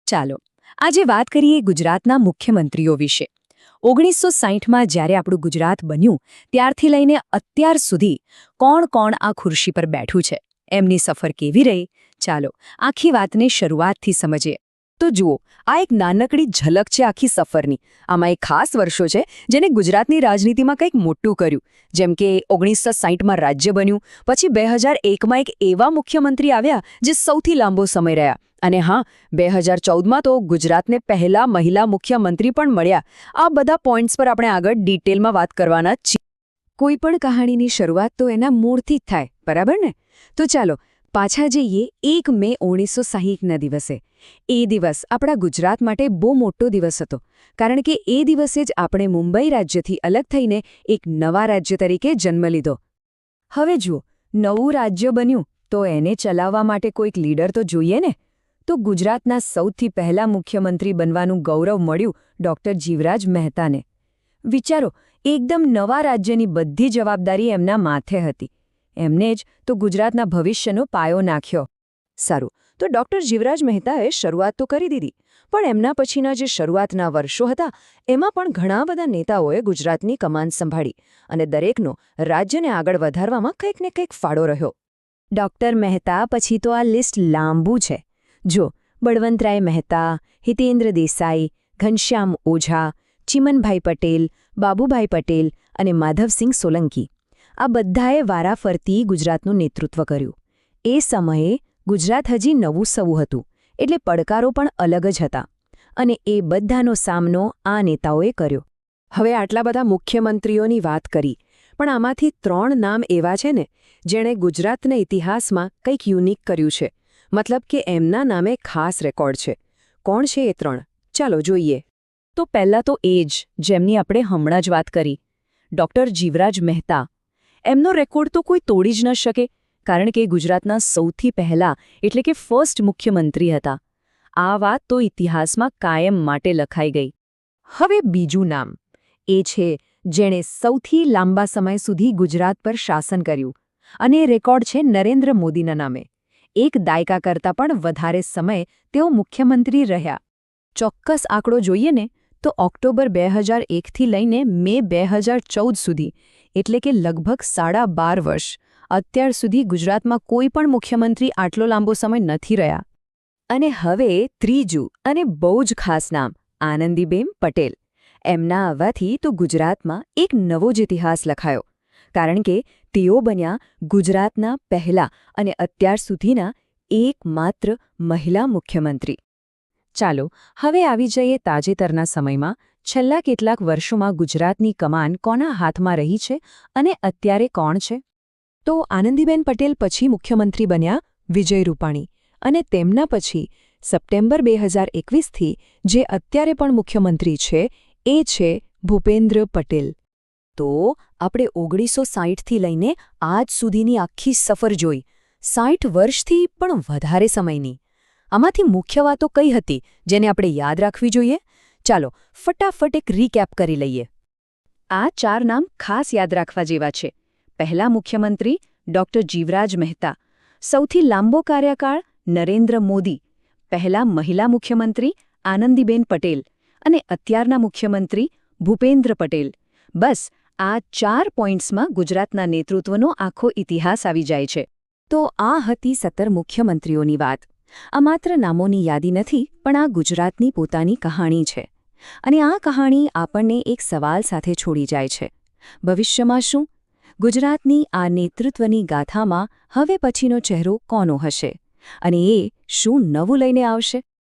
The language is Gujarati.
ચાલો આજે વાત કરીએ ગુજરાતના મુખ્યમંત્રીઓ વિશે 1960માં જ્યારે આપણું ગુજરાત બન્યું ત્યારથી લઈને અત્યાર સુધી કોણ કોણ આ ખુરશી પર બેઠું છે એમની સફર કેવી રહી ચાલો આખી વાતને શરૂઆતથી સમજીએ તો જુઓ આ એક નાનકડી ઝલક છે આખી સફરની આમાં એક ખાસ વર્ષો છે જેને ગુજરાતની રાજનીતિમાં કંઈક મોટું કર્યું જેમ કે 1960માં રાજ્ય બન્યું પછી 2001માં એક એવા મુખ્યમંત્રી આવ્યા જે સૌથી લાંબો સમય રહ્યા અને હા 2014માં તો ગુજરાતને પહેલા મહિલા મુખ્યમંત્રી પણ મળ્યા આ બધા પોઈન્ટ્સ પર આપણે આગળ ડિટેલમાં વાત કરવાના છીએ કોઈ પણ કહાણીની શરૂઆત તો એના મૂળથી જ થાય બરાબર ને તો ચાલો પાછા જઈએ 1 મે 1960ના દિવસે એ દિવસ આપણા ગુજરાત માટે બહુ મોટો દિવસ હતો કારણ કે એ દિવસે જ આપણે મુંબઈ રાજ્યથી અલગ થઈને એક નવા રાજ્ય તરીકે જન્મ લીધો હવે જુઓ નવું રાજ્ય બન્યું તો એને ચલાવવા માટે કોઈક લીડર તો જોઈએ ને તો ગુજરાતના સૌથી પહેલા મુખ્યમંત્રી બનવાનું ગૌરવ મળ્યું ડૉક્ટર જીવરાજ મહેતાને વિચારો એકદમ નવા રાજ્યની બધી જવાબદારી એમના માથે હતી એમને જ તો ગુજરાતના ભવિષ્યનો પાયો નાખ્યો સારું તો ડૉક્ટર જીવરાજ મહેતાએ શરૂઆત તો કરી દીધી પણ એમના પછીના જે શરૂઆતના વર્ષો હતા એમાં પણ ઘણા બધા નેતાઓએ ગુજરાતની કમાન સંભાળી અને દરેકનો રાજ્યને આગળ વધારવામાં કંઈક ને કંઈક ફાળો રહ્યો ડૉક્ટર મહેતા પછી તો આ લિસ્ટ લાંબુ છે જો બળવંતરાય મહેતા હિતેન્દ્ર દેસાઈ ઘનશ્યામ ઓઝા ચિમનભાઈ પટેલ બાબુભાઈ પટેલ અને માધવસિંહ સોલંકી આ બધાએ વારાફરતી ગુજરાતનું નેતૃત્વ કર્યું એ સમયે ગુજરાત હજી નવું સવું હતું એટલે પડકારો પણ અલગ જ હતા અને એ બધાનો સામનો આ નેતાઓએ કર્યો હવે આટલા બધા મુખ્યમંત્રીઓની વાત કરી પણ આમાંથી 3 નામ એવા છે ને જેણે ગુજરાતના ઇતિહાસમાં કંઈક યુનિક કર્યું છે મતલબ કે એમના નામે ખાસ રેકોર્ડ છે કોણ છે એ 3 ચાલો જોઈએ તો પહેલાં તો એ જ જેમની આપણે હમણાં જ વાત કરી ડૉક્ટર જીવરાજ મહેતા એમનો રેકોર્ડ તો કોઈ તોડી જ ન શકે કારણ કે ગુજરાતના સૌથી પહેલા એટલે કે ફર્સ્ટ મુખ્યમંત્રી હતા આ વાત તો ઇતિહાસમાં કાયમ માટે લખાઈ ગઈ હવે બીજું નામ એ છે જેણે સૌથી લાંબા સમય સુધી ગુજરાત પર શાસન કર્યું અને એ રેકોર્ડ છે નરેન્દ્ર મોદીના નામે એક દાયકા કરતાં પણ વધારે સમય તેઓ મુખ્યમંત્રી રહ્યા ચોક્કસ આંકડો જોઈએ ને તો ઓક્ટોબર 2001થી લઈને મે 2014 સુધી એટલે કે લગભગ 12.5 વર્ષ અત્યાર સુધી ગુજરાતમાં કોઈ પણ મુખ્યમંત્રી આટલો લાંબો સમય નથી રહ્યા અને હવે ત્રીજું અને બહુ જ ખાસ નામ આનંદીબેન પટેલ એમના આવવાથી તો ગુજરાતમાં એક નવો જ ઇતિહાસ લખાયો કારણ કે તેઓ બન્યા ગુજરાતના પહેલા અને અત્યાર સુધીના એકમાત્ર મહિલા મુખ્યમંત્રી ચાલો હવે આવી જઈએ તાજેતરના સમયમાં છેલ્લા કેટલાક વર્ષોમાં ગુજરાતની કમાન કોના હાથમાં રહી છે અને અત્યારે કોણ છે તો આનંદીબેન પટેલ પછી મુખ્યમંત્રી બન્યા વિજય રૂપાણી અને તેમના પછી સપ્ટેમ્બર 2021થી જે અત્યારે પણ મુખ્યમંત્રી છે એ છે ભૂપેન્દ્ર પટેલ તો આપણે 1960થી લઈને આજ સુધીની આખી સફર જોઈ 60 વર્ષથી પણ વધારે સમયની આમાંથી મુખ્ય વાતો કઈ હતી જેને આપણે યાદ રાખવી જોઈએ ચાલો ફટાફટ એક રીકેપ કરી લઈએ આ 4 નામ ખાસ યાદ રાખવા જેવા છે પહેલા મુખ્યમંત્રી ડૉક્ટર જીવરાજ મહેતા સૌથી લાંબો કાર્યકાળ નરેન્દ્ર મોદી પહેલા મહિલા મુખ્યમંત્રી આનંદીબેન પટેલ અને અત્યારના મુખ્યમંત્રી ભૂપેન્દ્ર પટેલ બસ આ 4 પોઈન્ટ્સમાં ગુજરાતના નેતૃત્વનો આખો ઇતિહાસ આવી જાય છે તો આ હતી 17 મુખ્યમંત્રીઓની વાત આ માત્ર નામોની યાદી નથી પણ આ ગુજરાતની પોતાની કહાણી છે અને આ કહાણી આપણને એક સવાલ સાથે છોડી જાય છે ભવિષ્યમાં શું ગુજરાતની આ નેતૃત્વની ગાથામાં હવે પછીનો ચહેરો કોનો હશે અને એ શું નવું લઈને આવશે